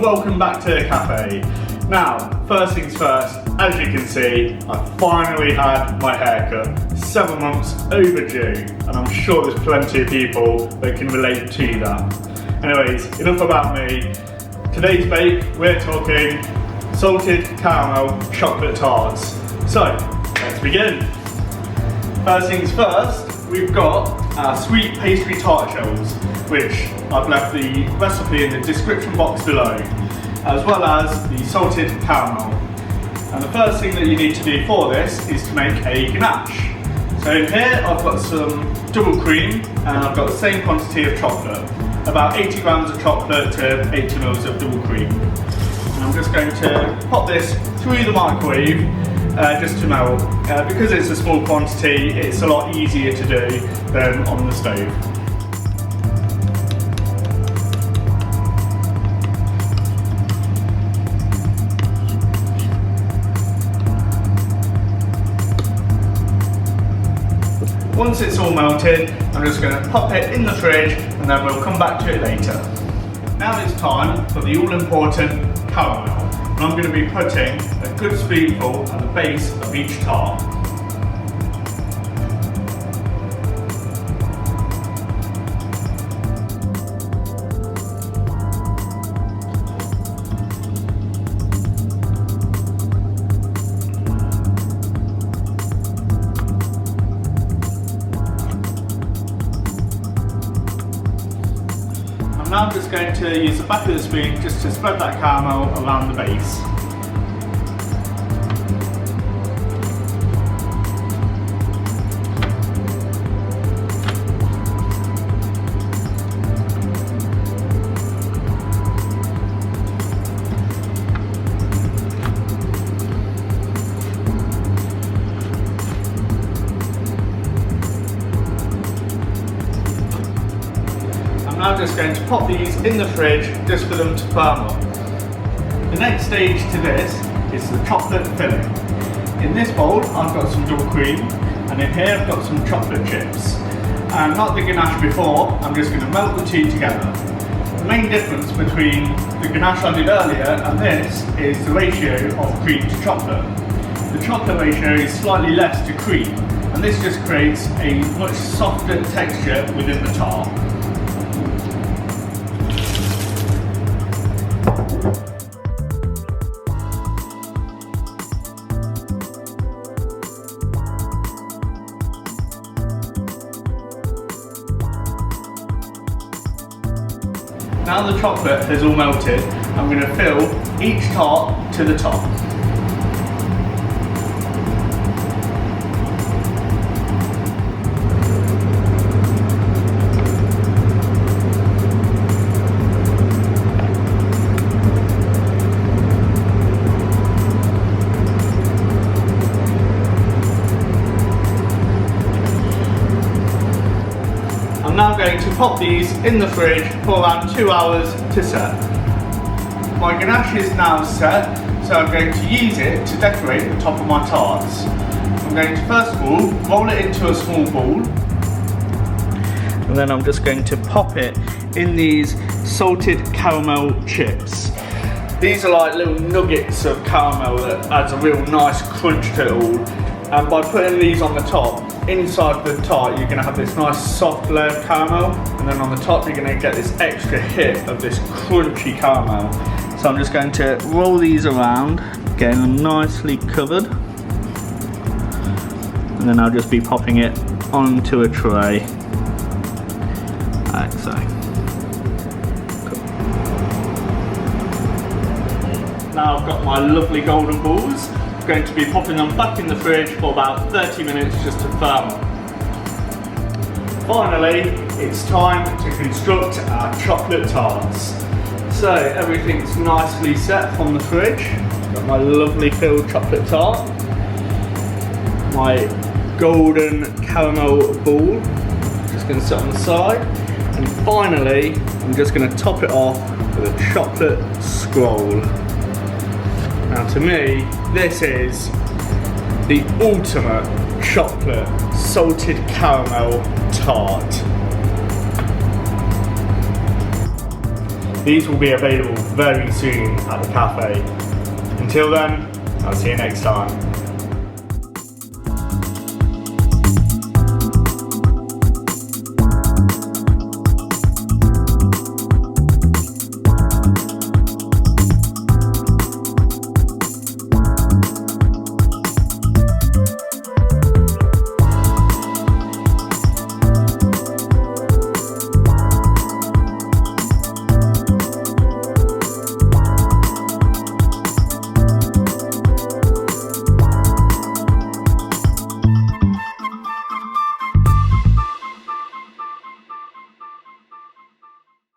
welcome back to the cafe. Now, first things first, as you can see, I finally had my haircut. 7 months overdue, and I'm sure there's plenty of people that can relate to that. Anyways, enough about me. Today's bake, we're talking salted caramel chocolate tarts. So, let's begin. First things first, we've got our sweet pastry tart shells, which I've left the recipe in the description box below, as well as the salted caramel. And the first thing that you need to do for this is to make a ganache. So in here I've got some double cream and I've got the same quantity of chocolate, about 80 grams of chocolate to 80 mils of double cream. And I'm just going to pop this through the microwave just to melt. Because it's a small quantity, it's a lot easier to do than on the stove. Once it's all melted, I'm just going to pop it in the fridge and then we'll come back to it later. Now it's time for the all-important caramel. And I'm going to be putting a good spoonful at the base of each tart. Now I'm just going to use the back of the spoon just to spread that caramel around the base. I'm just going to pop these in the fridge just for them to firm up. The next stage to this is the chocolate filling. In this bowl I've got some double cream and in here I've got some chocolate chips. And like the ganache before, I'm just going to melt the two together. The main difference between the ganache I did earlier and this is the ratio of cream to chocolate. The chocolate ratio is slightly less to cream and this just creates a much softer texture within the tart. Now the chocolate has all melted, I'm going to fill each tart to the top. I'm now going to pop these in the fridge for around 2 hours to set. My ganache is now set, so I'm going to use it to decorate the top of my tarts. I'm going to first of all roll it into a small ball, and then I'm just going to pop it in these salted caramel chips. These are like little nuggets of caramel that adds a real nice crunch to it all. And by putting these on the top, inside the tart you're going to have this nice soft layer of caramel, and then on the top you're going to get this extra hit of this crunchy caramel. So I'm just going to roll these around, getting them nicely covered, and then I'll just be popping it onto a tray, like so. Cool. Now I've got my lovely golden balls. Going to be popping them back in the fridge for about 30 minutes just to firm up. Finally, it's time to construct our chocolate tarts. So everything's nicely set from the fridge. Got my lovely filled chocolate tart, my golden caramel ball, just going to sit on the side, and finally I'm just going to top it off with a chocolate scroll. Now to me, this is the ultimate chocolate salted caramel tart. These will be available very soon at the cafe. Until then, I'll see you next time.